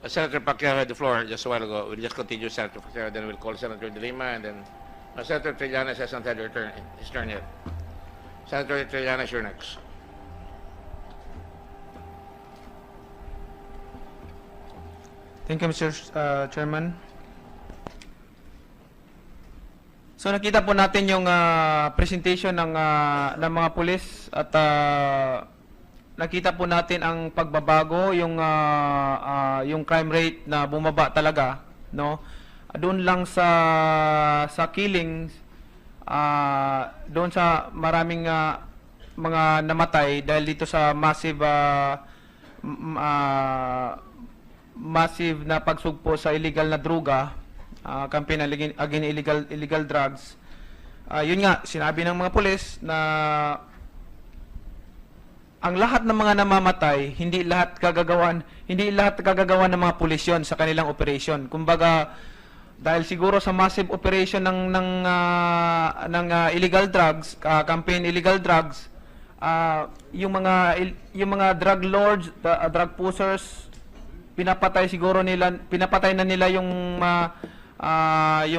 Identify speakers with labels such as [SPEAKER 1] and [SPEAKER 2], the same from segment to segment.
[SPEAKER 1] Senator Pacquiao had the floor just a while ago. We'll just continue, Senator Pacquiao, then we'll call Senator De Lima, and then Senator Trillanes hasn't had his turn yet. Senator Trillanes, you're next.
[SPEAKER 2] Thank you, Mr. Chairman. So nakita po natin yung presentation ng mga pulis at nakita po natin ang pagbabago, yung crime rate na bumaba talaga, no? Doon lang sa killings, doon sa maraming mga namatay dahil dito sa massive na pagsugpo sa illegal na droga, campaign against illegal drugs. Yun nga, sinabi ng mga pulis na ang lahat ng mga namamatay, hindi lahat kagagawan ng mga pulis yun sa kanilang operation. Kumbaga, dahil siguro sa massive operation ng illegal drugs, campaign illegal drugs, yung mga drug lords, drug pushers, pinapatay na nila yung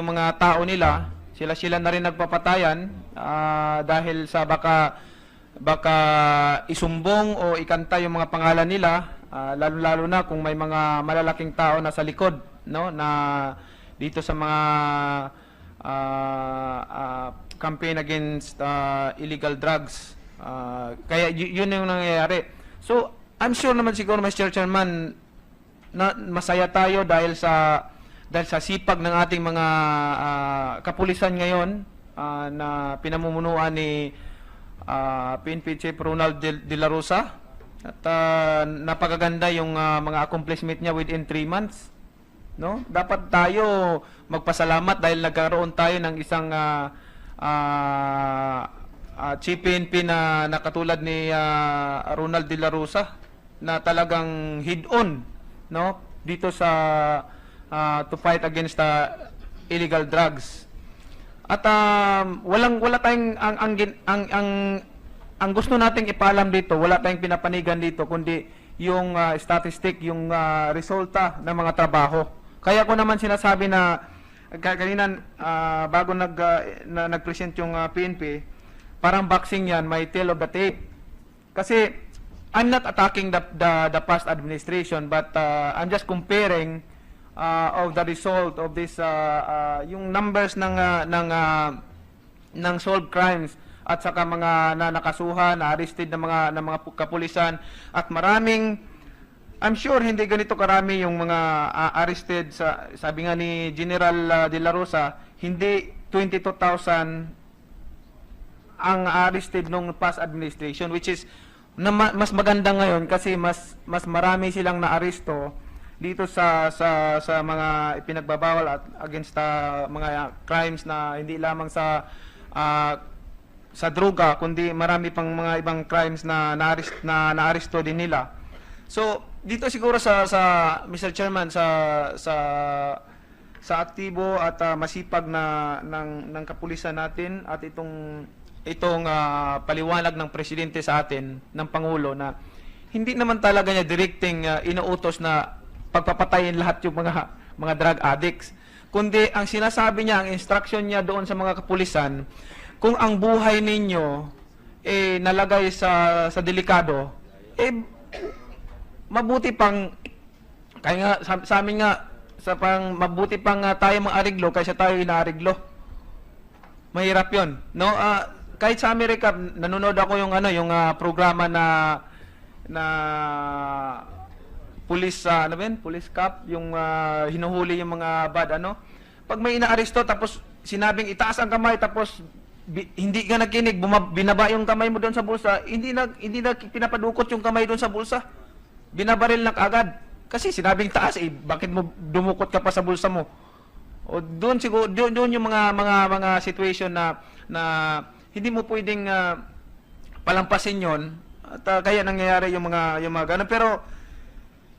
[SPEAKER 2] mga tao nila. Sila na rin nagpapatayan dahil sa baka isumbong o ikanta yung mga pangalan nila, lalo na kung may mga malalaking tao na sa likod, no, na dito sa mga campaign against illegal drugs. Kaya yun yung nangyayari. So, I'm sure naman siguro, Mr. Chairman, na masaya tayo dahil sa sipag ng ating mga kapulisan ngayon na pinamumunuan ni PNP Chief Ronald De La Rosa, at napakaganda yung mga accomplishment niya within 3 months, no? Dapat tayo magpasalamat dahil nagkaroon tayo ng isang Chief PNP na katulad ni Ronald De La Rosa na talagang head-on, no, dito sa to fight against illegal drugs. At wala tayong ang gusto nating ipaalam dito, wala tayong pinapanigan dito kundi yung statistic, yung resulta ng mga trabaho. Kaya ko naman sinasabi na kanina bago nag-present yung PNP, parang boxing yan, may tail of the tape. Kasi I'm not attacking the past administration, but I'm just comparing of the result of this yung numbers ng solved crimes at saka mga nakasuhan, na-arrested ng mga kapulisan, at I'm sure hindi ganito karami yung mga arrested sabi nga ni General De La Rosa, hindi 22,000 ang arrested nung past administration, which is mas maganda ngayon kasi mas marami silang naaresto dito sa mga ipinagbabawal at against mga crimes na hindi lamang sa droga kundi marami pang mga ibang crimes na naaresto din nila. So dito siguro sa Mr. Chairman sa aktibo at masipag ng kapulisan natin at itong paliwanag ng presidente sa atin, ng Pangulo, na hindi naman talaga niya directing inuutos na pagpapatayin lahat yung mga drug addicts. Kundi ang sinasabi niya, ang instruction niya doon sa mga kapulisan, kung ang buhay ninyo nalagay sa delikado, mabuti pang, kaya nga sa amin nga, mabuti pang tayo maariglo kaysa tayo inaariglo. Mahirap yun, no? Kahit sa Amerika, nanonood ako yung programa na police police cop, yung hinuhuli yung mga bad pag may inaaresto tapos sinabing itaas ang kamay tapos hindi ka nakinig, binaba yung kamay mo doon sa bulsa, hindi na pinapadukot yung kamay doon sa bulsa, binabaril na agad kasi sinabing taas, bakit mo dumukot ka pa sa bulsa mo? O doon siguro doon yung mga situation na hindi mo pwedeng palampasin yon, at kaya nangyayari yung mga ganun. Pero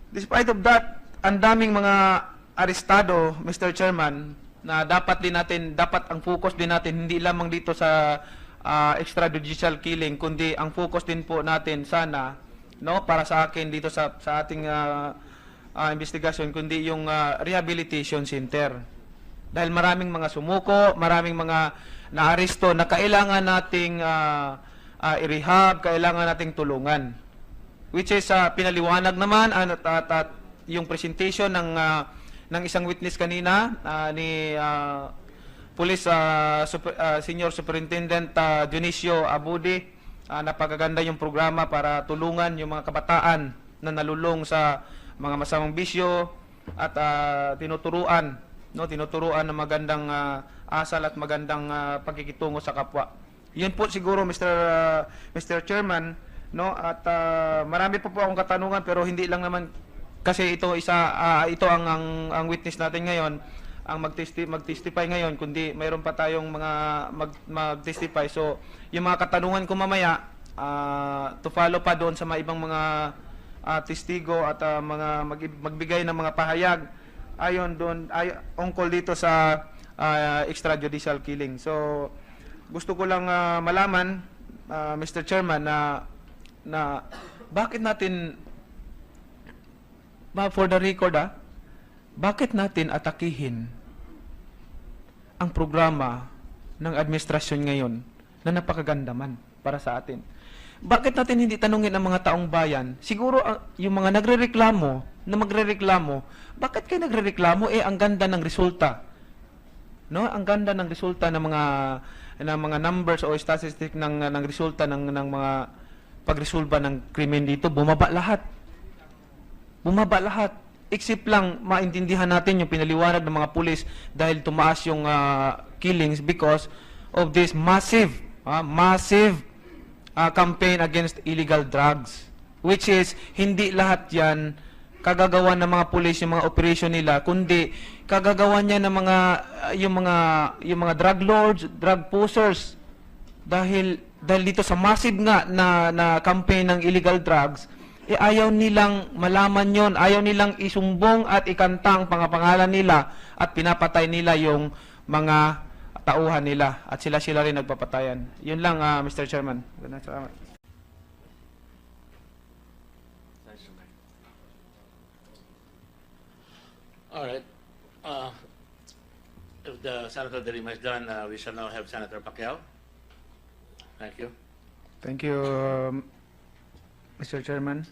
[SPEAKER 2] despite of that, ang daming mga arestado, Mr. Chairman, na dapat ang focus din natin hindi lamang dito sa extrajudicial killing, kundi ang focus din po natin sana, no, para sa akin dito sa ating investigasyon, kundi yung rehabilitation center. Dahil maraming mga sumuko, maraming mga naaresto na kailangan nating i-rehab, kailangan nating tulungan. Which is pinaliwanag naman at yung presentation ng isang witness kanina ni Police Senior Superintendent Dionisio Abudi. Napakaganda yung programa para tulungan yung mga kabataan na nalulong sa mga masamang bisyo at tinuturuan ng magandang asal at magandang pagkikitungo sa kapwa. Yun po siguro Mr. Chairman, no, at marami po akong katanungan pero hindi lang naman kasi ito ito ang witness natin ngayon ang mag-testify ngayon, kundi mayroon pa tayong mga mag-testify. So yung mga katanungan ko mamaya to follow pa doon sa mga ibang mga testigo at mga magbigay ng mga pahayag ayon doon ungkol dito sa extrajudicial killing. So gusto ko lang malaman, Mr. Chairman, na bakit natin, for the record, bakit natin atakihin ang programa ng administrasyon ngayon na napakaganda man para sa atin? Bakit natin hindi tanungin ang mga taong bayan? Siguro yung mga magrereklamo, bakit kayo nagrereklamo? Ang ganda ng resulta. No? Ang ganda ng resulta ng mga numbers o statistic ng resulta ng mga pagresolba ng krimen dito, bumaba lahat. Except lang maintindihan natin yung pinaliwanag ng mga pulis dahil tumaas yung killings because of this massive campaign against illegal drugs, which is hindi lahat yan kagagawa ng mga pulis yung mga operation nila, kundi kagagawa niya ng yung mga drug lords, drug pushers, dahil dito sa massive nga na campaign ng illegal drugs, ayaw nilang malaman yon, ayaw nilang isumbong at ikanta ang pangapangalan nila at pinapatay nila yung mga tauhan nila at sila rin nagpapatayan. Yun lang, Mr. Chairman. Salamat.
[SPEAKER 1] All right. If the Senator De Lima is done, we shall now have Senator Pacquiao. Thank you.
[SPEAKER 2] Thank you, Mr. Chairman.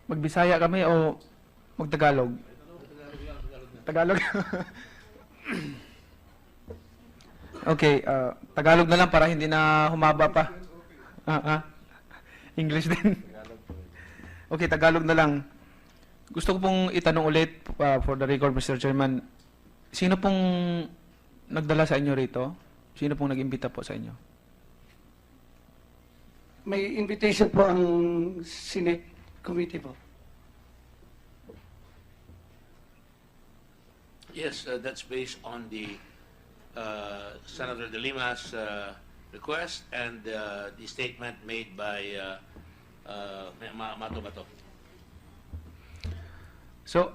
[SPEAKER 2] Magbisaya kami o magtagalog? Tagalog. Okay, Tagalog na lang para hindi na humaba pa. English din. Okay, Tagalog na lang. Gusto ko pong itanong ulit for the record, Mr. Chairman. Sino pong nagdala sa inyo rito? Sino pong nag-imbita po sa inyo?
[SPEAKER 3] May invitation po ang Senate Committee po.
[SPEAKER 1] Yes, that's based on the Senator De Lima's request and the statement made by Mato Bato.
[SPEAKER 2] So,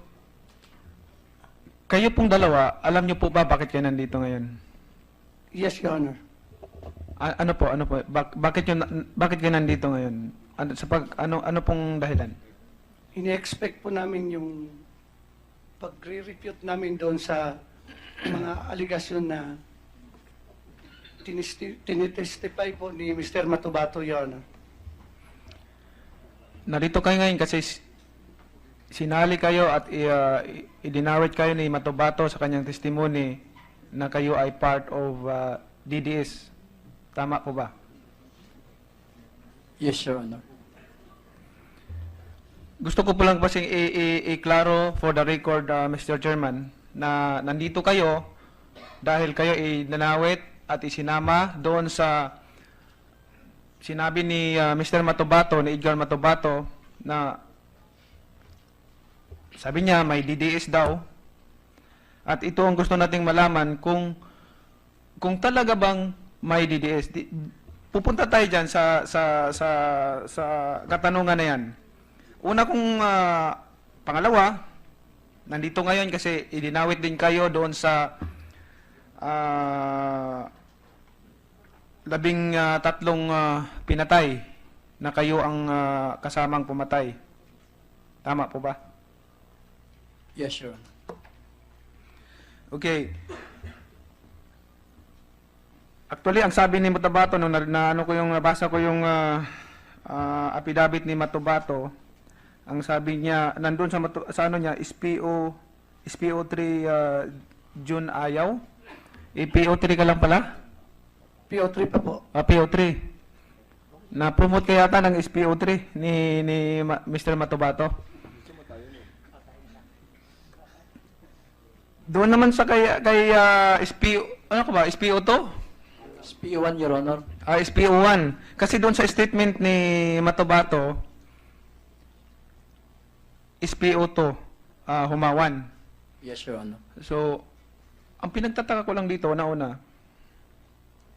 [SPEAKER 2] kayo pong dalawa, alam niyo po ba bakit kayo nandito ngayon?
[SPEAKER 3] Yes, Your Honor.
[SPEAKER 2] Ano po? Bakit kayo nandito ngayon? Ano pong dahilan?
[SPEAKER 3] Ini-expect po namin yung pagre-refute namin doon sa mga aligasyon na tinitestify po ni Mr. Matubato, Your Honor.
[SPEAKER 2] Narito kayo ngayon kasi sinali kayo at idinawit kayo ni Matubato sa kanyang testimony na kayo ay part of DDS. Tama po ba?
[SPEAKER 4] Yes, Your Honor.
[SPEAKER 2] Gusto ko po lang kasi i-klaro for the record, Mr. Chairman, na nandito kayo dahil kayo nanawit at isinama doon sa sinabi ni Mr. Matubato, ni Edgar Matubato, na sabi niya may DDS daw. At ito ang gusto nating malaman kung talaga bang may DDS. Pupunta tayo dyan sa katanungan na yan. Una kong pangalawa, nandito ngayon kasi idinawit din kayo doon sa tatlong pinatay na kayo ang kasamang pumatay. Tama po ba?
[SPEAKER 3] Yes, Your Honor.
[SPEAKER 2] Okay. Actually, ang sabi ni Matabato, nung nabasa ko yung affidavit ni Matabato, ang sabi niya, nandun sa ano niya, SPO3 June Ayaw. PO3 ka lang pala?
[SPEAKER 3] PO3 pa po.
[SPEAKER 2] PO3. Na-promote kaya yata ng SPO3 ni Mr. Matabato. Doon naman sa kay SPO, ano ka ba? SPO2?
[SPEAKER 3] SPO1, Your Honor.
[SPEAKER 2] SPO1. Kasi doon sa statement ni Matabato, SPO2, Humawan.
[SPEAKER 3] Yes, Your Honor.
[SPEAKER 2] So, ang pinagtataka ko lang dito, una,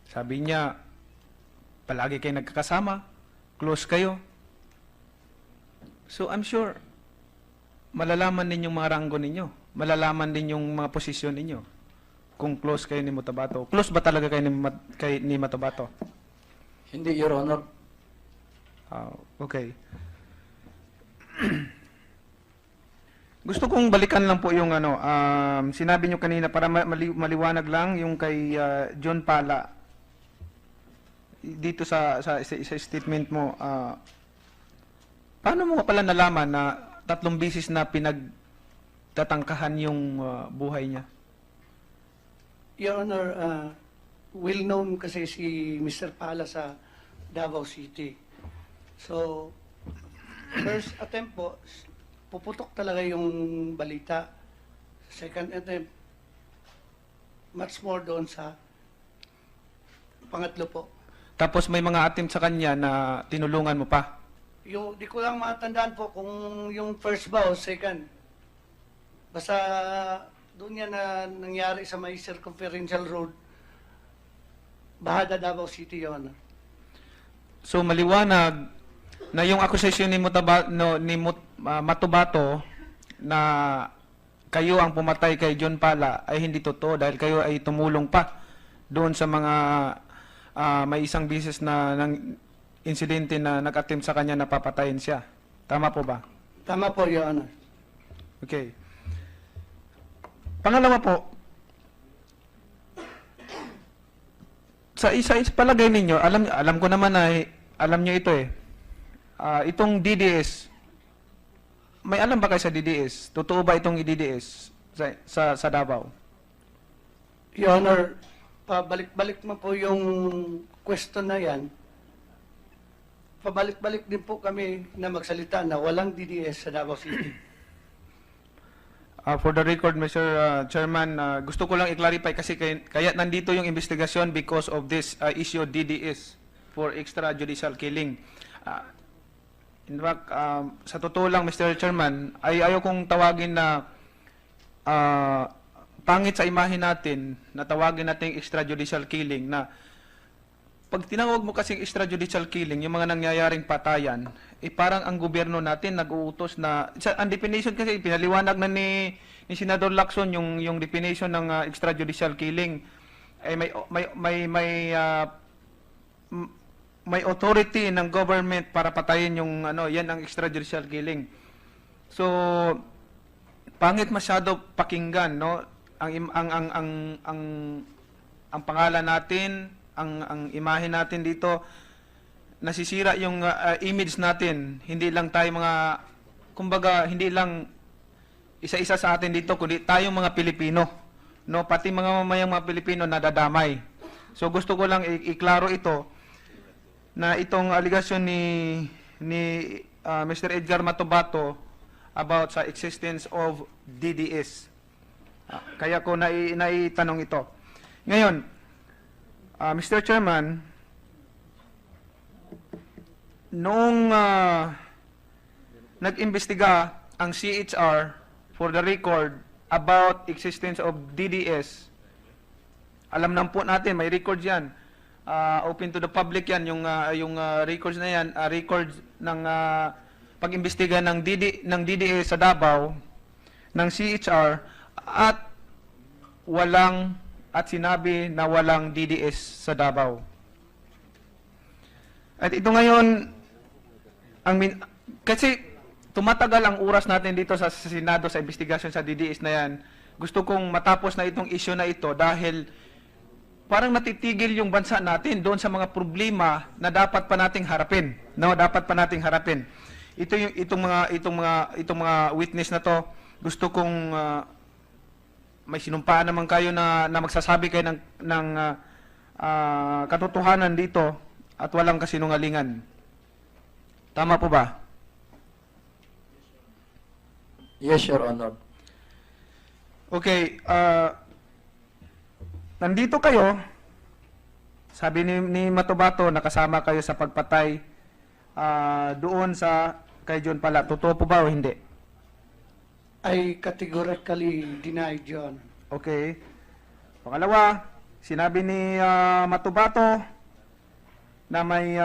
[SPEAKER 2] sabi niya, palagi kayo nagkakasama, close kayo. So, I'm sure, malalaman din yung mga ranggo ninyo, malalaman din yung mga posisyon ninyo, kung close kayo ni Matabato. Close ba talaga kayo ni Matabato?
[SPEAKER 3] Hindi, Your Honor.
[SPEAKER 2] Okay. Gusto kong balikan lang po yung sinabi nyo kanina para maliwanag lang yung kay John Pala. Dito sa statement mo, paano mo pala nalaman na 3 bisis na pinagtatangkahan yung buhay niya?
[SPEAKER 3] Your Honor, well-known kasi si Mr. Pala sa Davao City. So, first attempt po, puputok talaga yung balita. Second attempt, much more doon sa pangatlo po.
[SPEAKER 2] Tapos may mga attempt sa kanya na tinulungan mo pa?
[SPEAKER 3] Yung, di ko lang matandaan po kung yung first ba o second. Basta doon yan na nangyari sa may circumferential road, Bahada, Davao City, Your Honor.
[SPEAKER 2] So maliwanag na yung accusation ni Matabato na kayo ang pumatay kay John Pala ay hindi totoo dahil kayo ay tumulong pa doon sa mga may isang bisis na ng insidente na nag-attempt sa kanya na papatayin siya. Tama po ba?
[SPEAKER 3] Tama po, Your Honor.
[SPEAKER 2] Okay. Pangalawa po, sa palagay ninyo, alam ko naman na alam nyo ito eh. Itong DDS, may alam ba kayo sa DDS? Totoo ba itong DDS sa Davao?
[SPEAKER 3] Your Honor, pabalik-balik mo po yung question na yan. Pabalik-balik din po kami na magsalita na walang DDS sa Davao City.
[SPEAKER 2] For the record, Mr. Chairman, gusto ko lang i-clarify kasi kaya nandito yung investigasyon because of this issue DDS for extrajudicial killing. In fact, sa totoo lang, Mr. Chairman, ayaw kong tawagin na pangit sa imahe natin na tawagin natin extrajudicial killing na pag tinawag mo kasing extrajudicial killing, yung mga nangyayaring patayan, parang ang gobyerno natin nag-uutos na, ang definition kasi, pinaliwanag na ni Senador Lacson yung definition ng extrajudicial killing, ay may authority ng government para patayin yung yan ang extrajudicial killing. So, pangit masyado pakinggan, no? Ang pangalan natin, ang imahe natin dito, nasisira yung image natin. Hindi lang tayo kumbaga, hindi lang isa-isa sa atin dito, kundi tayong mga Pilipino. No, pati mga mamayang mga Pilipino nadadamay. So gusto ko lang iklaro ito, na itong aligasyon ni Mr. Edgar Matabato about sa existence of DDS. Kaya ko naitanong ito. Ngayon, Mr. Chairman, noong nag-imbestiga ang CHR for the record about existence of DDS, alam na po natin, may records yan. Open to the public yan, yung records na yan, records ng pag-imbestiga ng DDS sa Davao, ng CHR, at sinabi na walang DDS sa Davao. At ito ngayon, kasi tumatagal ang oras natin dito sa Senado sa investigasyon sa DDS na yan. Gusto kong matapos na itong issue na ito dahil parang natitigil yung bansa natin doon sa mga problema na dapat pa nating harapin. No, dapat pa nating harapin. Itong mga witness na to, gusto kong may sinumpaan naman kayo na magsasabi kayo ng katotohanan dito at walang kasinungalingan. Tama po ba?
[SPEAKER 4] Yes, Your Honor.
[SPEAKER 2] Okay, nandito kayo, sabi ni Matubato, nakasama kayo sa pagpatay doon sa kay John pala. Totoo po ba o hindi?
[SPEAKER 3] I categorically deny, John.
[SPEAKER 2] Okay. Pangalawa, sinabi ni Matubato na may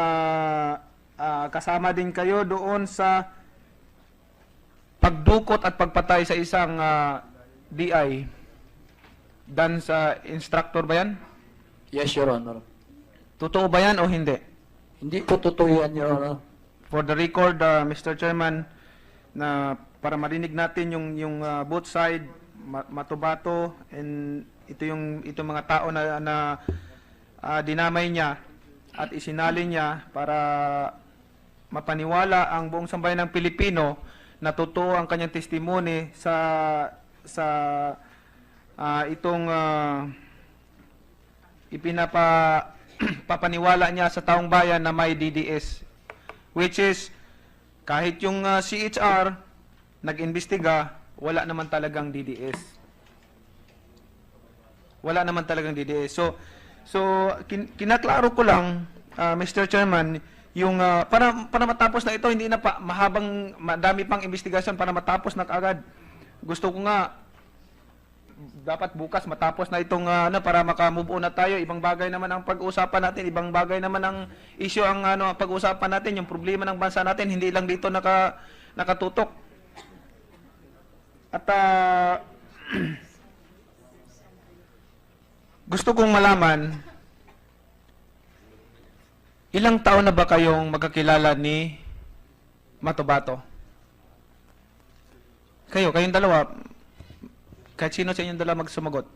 [SPEAKER 2] kasama din kayo doon sa pagdukot at pagpatay sa isang DI. Dan sa instructor ba yan?
[SPEAKER 4] Yes, Your Honor.
[SPEAKER 2] Totoo ba yan o hindi?
[SPEAKER 4] Hindi po totoo yan, Your Honor.
[SPEAKER 2] For the record, Mr. Chairman, na para marinig natin yung both side, Matubato, and itong mga tao na dinamay niya at isinalin niya para mapaniwala ang buong sambayan ng Pilipino na totoo ang kanyang testimony sa itong papaniwala niya sa taong bayan na may DDS, which is kahit yung CHR nag-imbestiga, wala naman talagang DDS. Wala naman talagang DDS. So kinaklaro ko lang, Mr. Chairman, yung para matapos na ito, hindi na pa madami pang investigasyon para matapos na kaagad. Gusto ko nga dapat bukas matapos na itong para maka-move on na tayo. Ibang bagay naman ang pag-uusapan natin, ibang bagay naman ang issue ang pag-uusapan natin, yung problema ng bansa natin, hindi lang dito nakatutok. At gusto kong malaman, ilang taon na ba kayong magkakilala ni Matubato? Kayong dalawa, kahit sino sa inyong dalawa magsumagot.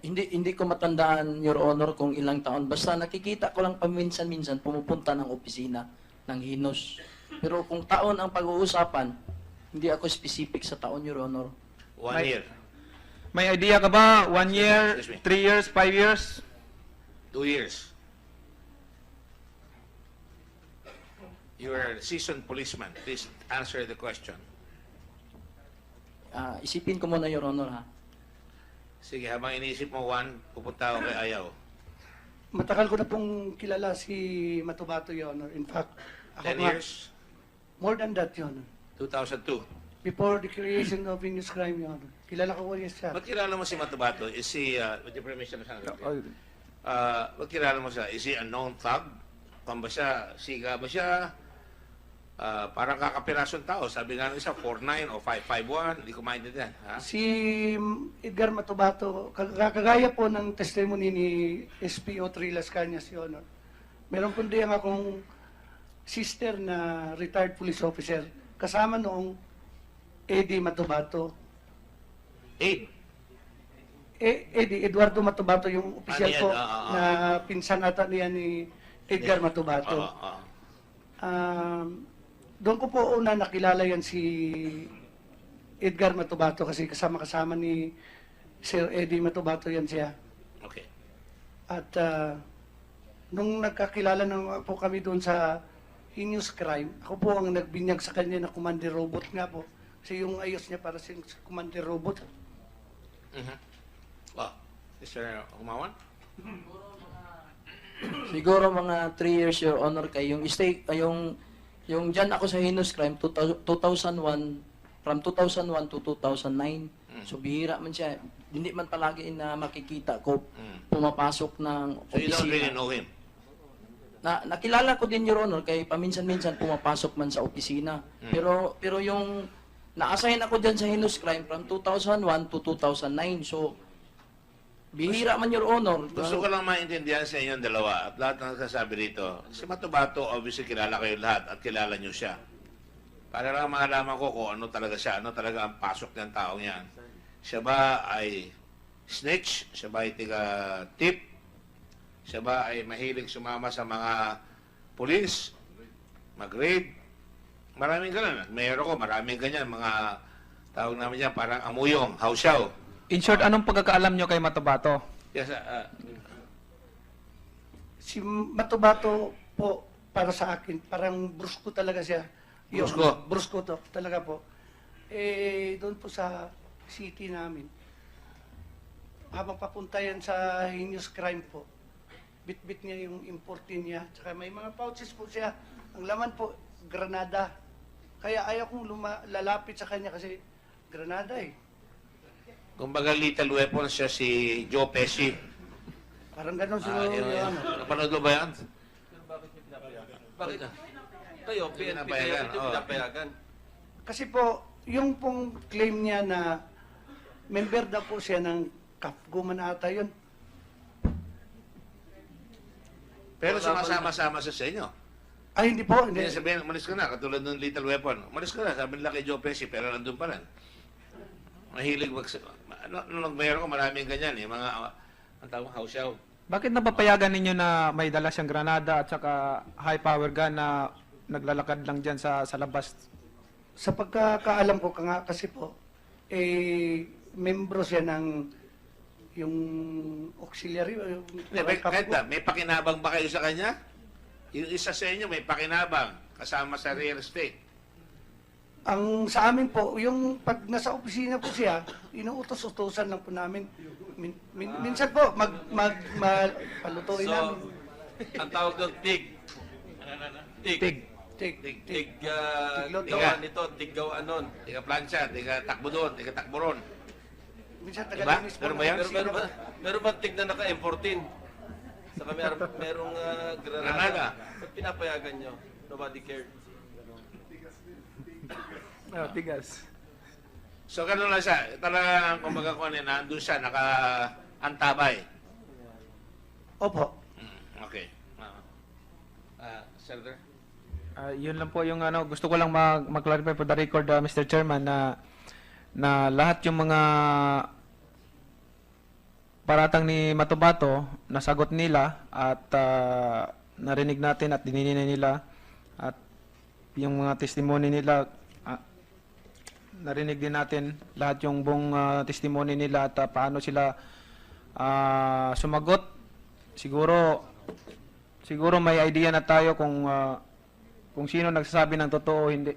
[SPEAKER 4] Hindi ko matandaan, Your Honor, kung ilang taon. Basta nakikita ko lang paminsan-minsan pumupunta ng opisina ng Hinos. Pero kung taon ang pag-uusapan, hindi ako specific sa taon, Your Honor.
[SPEAKER 1] 1 year,
[SPEAKER 2] May idea ka ba? 1 year,
[SPEAKER 1] Excuse me.
[SPEAKER 2] 3 years, 5 years?
[SPEAKER 1] 2 years. You are a seasoned policeman. Please answer the question.
[SPEAKER 4] Isipin ko muna, Your Honor, ha?
[SPEAKER 1] Sige, habang iniisip mo, Juan, pupunta ako kay Ayaw.
[SPEAKER 3] Matagal ko na pong kilala si Matubato, Your Honor. In fact,
[SPEAKER 1] 10 years?
[SPEAKER 3] More than that, Your Honor.
[SPEAKER 1] 2002.
[SPEAKER 3] Before the creation of Venus Crime, Your Honor. Kilala ko siya.
[SPEAKER 1] Ba't kilala mo si Matubato? Is he, with the permission of Senator, ba't kilala mo siya? Is he a known thug? Kung ba siya, siga ba siya? Parang kakapirasong tao. Sabi nga ng isa, 4'9" o 5'1". Hindi ko maintindihan. Ha?
[SPEAKER 3] Si Edgar Matubato, kagaya po ng testimony ni SPO Trilas Cañas, Your Honor. Meron po din akong sister na retired police officer. Kasama noong Eddie Matubato. Eddie, Eduardo Matubato, yung opisyal
[SPEAKER 1] yan?
[SPEAKER 3] po
[SPEAKER 1] Ah.
[SPEAKER 3] na pinsan ata niya ni Edgar Matubato. Doon ko po una nakilala yan si Edgar Matubato kasi kasama-kasama ni Sir Eddie Matubato yan siya.
[SPEAKER 1] Okay.
[SPEAKER 3] At nung nagkakilala na po kami doon sa heinous crime, ako po ang nagbinyag sa kanya na commander robot nga po. Kasi yung ayos niya para sa commander robot.
[SPEAKER 1] Mr. Humawan?
[SPEAKER 4] Siguro mga 3 years, Your Honor, kay yung yung dyan ako sa heinous crime, 2001, from 2001 to 2009. So bihira man siya. Hindi man palagi na makikita ko pumapasok ng
[SPEAKER 1] So you don't really
[SPEAKER 4] opisina.
[SPEAKER 1] know him?
[SPEAKER 4] Nakilala ko din, Your Honor, kay paminsan-minsan pumapasok man sa opisina. Pero yung na-assign ako dyan sa heinous crime from 2001 to 2009. So Bihira man, Your Honor.
[SPEAKER 1] Gusto ko lang maintindihan sa inyong dalawa at lahat ng nagsasabi rito. Si Matubato, obviously kilala kayo lahat at kilala nyo siya. Para lang malaman ko kung ano talaga siya, ano talaga ang pasok ng taong yan. Siya ba ay snitch? Siya ba ay tiga-tip? Siya ba ay mahilig sumama sa mga pulis? Mag-raid? Maraming ganun. Mayroon ko, maraming ganyan. Mga tawag namin dyan, parang amuyong, hausyaw.
[SPEAKER 2] In short, anong pagkakaalam nyo kay Matubato?
[SPEAKER 1] Yes,
[SPEAKER 3] Si Matubato po, para sa akin, parang brusko talaga siya.
[SPEAKER 1] Brusko?
[SPEAKER 3] Brusko to, talaga po. Doon po sa city namin, habang papunta yan sa heinous crime po, bit-bit niya yung importin niya, tsaka may mga pouches po siya. Ang laman po, granada. Kaya ayaw kong lalapit sa kanya kasi granada eh.
[SPEAKER 1] kumbaga lethal weapon siya si Joe Pesci.
[SPEAKER 3] Parang ganun siguro yun.
[SPEAKER 1] Napanood mo ba yan?
[SPEAKER 5] Bakit? Kayo, PNP kayo,
[SPEAKER 1] Pinapayagan,
[SPEAKER 5] ito
[SPEAKER 1] oo.
[SPEAKER 5] pinapayagan.
[SPEAKER 3] Kasi po, yung pong claim niya na member daw po siya ng Kapguman ata yun.
[SPEAKER 1] Pero sumasama-sama siya sa inyo.
[SPEAKER 3] Ay, hindi po.
[SPEAKER 1] Hindi
[SPEAKER 3] Hindi.
[SPEAKER 1] niya sabihin, umalis ka na, katulad ng lethal weapon. Umalis ka na, sabi nila kay Joe Pesci, pero nandun pa rin. Mahilig mayroon ko maraming ganyan eh, mga, ang tawag, hausyaw.
[SPEAKER 2] Bakit napapayagan ninyo na may dala siyang granada at saka high power gun na naglalakad lang dyan sa labas?
[SPEAKER 3] Sa pagkakaalam ko nga kasi po, membro siya ng yung auxiliary. Yung
[SPEAKER 1] Kahit na, may pakinabang ba kayo sa kanya? Yung isa sa inyo may pakinabang kasama sa real estate.
[SPEAKER 3] Ang sa amin po, yung pag nasa opisina po siya, inuutos-utosan lang po namin. Minsan po, palutuin namin.
[SPEAKER 5] Ang tawag doon, tig. Tig.
[SPEAKER 3] Tik,
[SPEAKER 5] Tig,
[SPEAKER 3] Tigloto.
[SPEAKER 5] gawa nito, tig gawa nun.
[SPEAKER 1] Tiga plancha, tiga takbo doon, tiga takbo ron.
[SPEAKER 3] Minsan
[SPEAKER 1] Diba?
[SPEAKER 3] tagalinis po.
[SPEAKER 1] Meron ba
[SPEAKER 3] ng
[SPEAKER 1] yan?
[SPEAKER 3] opisina.
[SPEAKER 5] Meron ba tig na naka-M14? Saka merong
[SPEAKER 1] Granada.
[SPEAKER 5] granada. Ba't pinapayagan nyo? Nobody cared.
[SPEAKER 2] Tigas.
[SPEAKER 1] So ganun lang siya. Talagang kumbaga ko nandun siya, naka-antabay.
[SPEAKER 3] Opo.
[SPEAKER 1] Okay. Senator?
[SPEAKER 2] Yun lang po yung ano, gusto ko lang mag-clarify for the record, Mr. Chairman, na lahat yung mga paratang ni Matubato, nasagot nila at narinig natin at dininay nila at yung mga testimony nila, narinig din natin lahat yung buong testimony nila at paano sila sumagot. Siguro may idea na tayo kung sino nagsasabi ng totoo o hindi.